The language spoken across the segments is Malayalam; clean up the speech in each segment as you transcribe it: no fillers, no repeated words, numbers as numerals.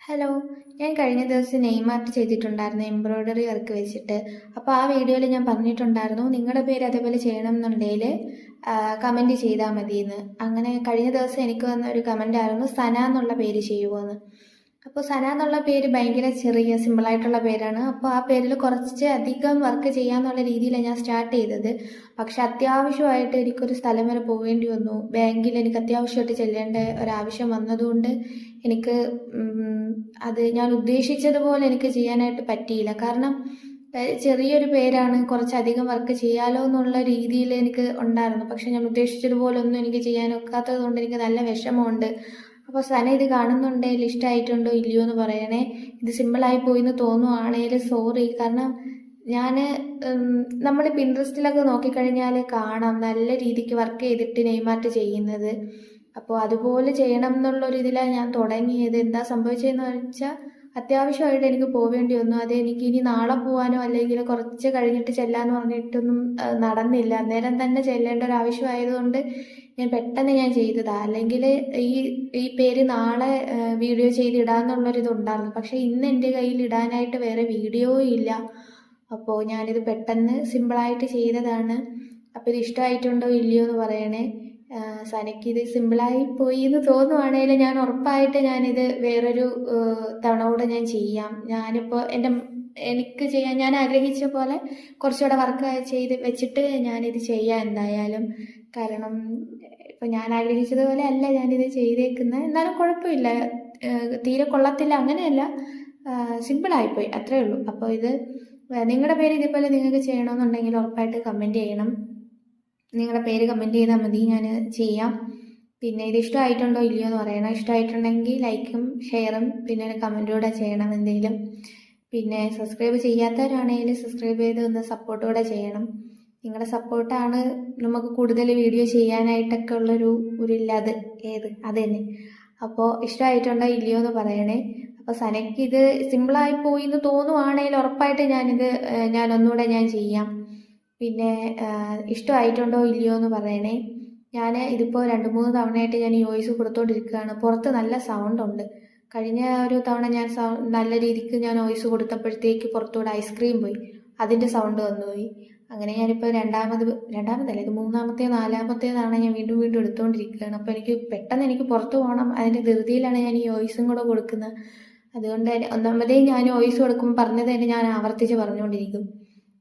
ഹലോ, ഞാൻ കഴിഞ്ഞ ദിവസം നെയിം ആർട്ട് ചെയ്തിട്ടുണ്ടായിരുന്നു എംബ്രോയ്ഡറി വർക്ക് വെച്ചിട്ട്. അപ്പോൾ ആ വീഡിയോയിൽ ഞാൻ പറഞ്ഞിട്ടുണ്ടായിരുന്നു നിങ്ങളുടെ പേര് അതേപോലെ ചെയ്യണം എന്നുണ്ടെങ്കിൽ കമൻറ്റ് ചെയ്താൽ മതിയെന്ന്. അങ്ങനെ കഴിഞ്ഞ ദിവസം എനിക്ക് വന്ന ഒരു കമൻ്റ് ആയിരുന്നു സന എന്നുള്ള പേര് ചെയ്യുമോ എന്ന്. അപ്പോൾ സന എന്നുള്ള പേര് ഭയങ്കര ചെറിയ സിമ്പിളായിട്ടുള്ള പേരാണ്. അപ്പോൾ ആ പേരിൽ കുറച്ച് അധികം വർക്ക് ചെയ്യാമെന്നുള്ള രീതിയിലാണ് ഞാൻ സ്റ്റാർട്ട് ചെയ്തത്. പക്ഷെ അത്യാവശ്യമായിട്ട് എനിക്കൊരു സ്ഥലം വരെ പോവേണ്ടി വന്നു. ബാങ്കിൽ എനിക്ക് അത്യാവശ്യമായിട്ട് ചെല്ലേണ്ട ഒരാവശ്യം വന്നതുകൊണ്ട് എനിക്ക് അത് ഞാൻ ഉദ്ദേശിച്ചതുപോലെ എനിക്ക് ചെയ്യാനായിട്ട് പറ്റിയില്ല. കാരണം ചെറിയൊരു പേരാണ്, കുറച്ചധികം വർക്ക് ചെയ്യാലോ എന്നുള്ള രീതിയിൽ എനിക്ക് ഉണ്ടായിരുന്നു. പക്ഷെ ഞാൻ ഉദ്ദേശിച്ചതുപോലെ ഒന്നും എനിക്ക് ചെയ്യാനൊക്കാത്തത് കൊണ്ട് എനിക്ക് നല്ല വിഷമമുണ്ട്. അപ്പോൾ സന ഇത് കാണുന്നുണ്ടെങ്കിൽ ഇഷ്ടമായിട്ടുണ്ടോ ഇല്ലയോ എന്ന് പറയണേ. ഇത് സിമ്പിളായി പോയിന്ന് തോന്നുവാണെങ്കിൽ സോറി. കാരണം ഞാൻ നമ്മൾ പിൻട്രസ്റ്റിലൊക്കെ നോക്കിക്കഴിഞ്ഞാൽ കാണാം നല്ല രീതിക്ക് വർക്ക് ചെയ്തിട്ട് നെയ്മാർട്ട് ചെയ്യുന്നത്. അപ്പോൾ അതുപോലെ ചെയ്യണം എന്നുള്ളൊരിതിലാണ് ഞാൻ തുടങ്ങിയത്. എന്താ സംഭവിച്ചതെന്ന് വെച്ചാൽ അത്യാവശ്യമായിട്ട് എനിക്ക് പോവേണ്ടി വന്നു. അത് എനിക്ക് ഇനി നാളെ പോകാനോ അല്ലെങ്കിൽ കുറച്ച് കഴിഞ്ഞിട്ട് ചെല്ലാന്ന് പറഞ്ഞിട്ടൊന്നും നടന്നില്ല. അന്നേരം തന്നെ ചെല്ലേണ്ട ഒരു ആവശ്യമായതുകൊണ്ട് ഞാൻ ചെയ്തതാ. അല്ലെങ്കിൽ ഈ ഈ പേര് നാളെ വീഡിയോ ചെയ്തിടാന്നുള്ളൊരിതുണ്ടായിരുന്നു. പക്ഷെ ഇന്ന് എൻ്റെ കയ്യിൽ ഇടാനായിട്ട് വേറെ വീഡിയോയും ഇല്ല. അപ്പോൾ ഞാനിത് പെട്ടെന്ന് സിമ്പിളായിട്ട് ചെയ്തതാണ്. അപ്പോൾ ഇത് ഇഷ്ടമായിട്ടുണ്ടോ ഇല്ലയോ എന്ന് പറയണേ. സനയ്ക്കിത് സിമ്പിളായി പോയി എന്ന് തോന്നുവാണെങ്കിൽ ഞാൻ ഉറപ്പായിട്ട് ഞാനിത് വേറൊരു തവണ കൂടെ ഞാൻ ചെയ്യാം. ഞാനിപ്പോൾ എനിക്ക് ചെയ്യാൻ ഞാൻ ആഗ്രഹിച്ച പോലെ കുറച്ചുകൂടെ വർക്ക് ചെയ്ത് വെച്ചിട്ട് ഞാനിത് ചെയ്യാം എന്തായാലും. കാരണം ഇപ്പം ഞാൻ ആഗ്രഹിച്ചതുപോലെ അല്ല ഞാനിത് ചെയ്തേക്കുന്നത്. എന്നാലും കുഴപ്പമില്ല, തീരെ കൊള്ളത്തില്ല അങ്ങനെയല്ല, സിമ്പിളായിപ്പോയി അത്രേ ഉള്ളൂ. അപ്പോൾ ഇത് നിങ്ങളുടെ പേര് ഇതേപോലെ നിങ്ങൾക്ക് ചെയ്യണമെന്നുണ്ടെങ്കിൽ ഉറപ്പായിട്ട് കമൻറ്റ് ചെയ്യണം. നിങ്ങളുടെ പേര് കമൻറ്റ് ചെയ്താൽ മതി, ഞാൻ ചെയ്യാം. പിന്നെ ഇത് ഇഷ്ടമായിട്ടുണ്ടോ ഇല്ലയോ എന്ന് പറയണം. ഇഷ്ടമായിട്ടുണ്ടെങ്കിൽ ലൈക്കും ഷെയറും പിന്നെ ഒരു കമൻറ്റും കൂടെ ചെയ്യണം എന്തെങ്കിലും. പിന്നെ സബ്സ്ക്രൈബ് ചെയ്യാത്തവരാണെങ്കിൽ സബ്സ്ക്രൈബ് ചെയ്ത് ഒന്ന് സപ്പോർട്ട് കൂടെ ചെയ്യണം. നിങ്ങളുടെ സപ്പോർട്ടാണ് നമുക്ക് കൂടുതൽ വീഡിയോ ചെയ്യാനായിട്ടൊക്കെ ഉള്ളൊരു അത് അത് തന്നെ. അപ്പോൾ ഇഷ്ടമായിട്ടുണ്ടോ ഇല്ലയോ എന്ന് പറയണേ. അപ്പോൾ സനയ്ക്ക് ഇത് സിമ്പിളായി പോയി എന്ന് തോന്നുവാണെങ്കിൽ ഉറപ്പായിട്ട് ഞാൻ ഒന്നുകൂടെ ഞാൻ ചെയ്യാം. പിന്നെ ഇഷ്ടമായിട്ടുണ്ടോ ഇല്ലയോ എന്ന് പറയണേ. ഞാൻ ഇതിപ്പോൾ 2-3 തവണയായിട്ട് ഞാൻ ഈ വോയിസ് കൊടുത്തോണ്ടിരിക്കുകയാണ്. പുറത്ത് നല്ല സൗണ്ട് ഉണ്ട്. കഴിഞ്ഞ ഒരു തവണ ഞാൻ നല്ല രീതിക്ക് ഞാൻ വോയിസ് കൊടുത്തപ്പോഴത്തേക്ക് പുറത്തൂടെ ഐസ്ക്രീം പോയി, അതിൻ്റെ സൗണ്ട് വന്നുപോയി. അങ്ങനെ ഞാനിപ്പോൾ രണ്ടാമതല്ല, ഇത് 3-ാമത്തെ 4-ാമത്തെ തവണ ഞാൻ വീണ്ടും വീണ്ടും എടുത്തുകൊണ്ടിരിക്കുകയാണ്. അപ്പോൾ പെട്ടെന്ന് എനിക്ക് പുറത്ത് പോകണം, അതിൻ്റെ ധൃതിയിലാണ് ഞാൻ ഈ വോയിസും കൂടെ കൊടുക്കുന്നത്. അതുകൊണ്ട് തന്നെ ഒന്നാമതേ ഞാൻ വോയിസ് കൊടുക്കുമ്പോൾ പറഞ്ഞത് തന്നെ ഞാൻ ആവർത്തിച്ച് പറഞ്ഞുകൊണ്ടിരിക്കും.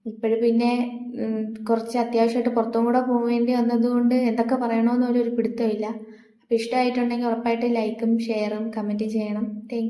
ഇപ്പോഴും പിന്നെ കുറച്ച് അത്യാവശ്യമായിട്ട് പുറത്തും കൂടെ പോവേണ്ടി വന്നതുകൊണ്ട് എന്തൊക്കെ പറയണമെന്നൊരു പിടുത്തമില്ല. അപ്പോൾ ഇഷ്ടമായിട്ടുണ്ടെങ്കിൽ ഉറപ്പായിട്ട് ലൈക്കും ഷെയറും കമൻറ്റും ചെയ്യണം. താങ്ക്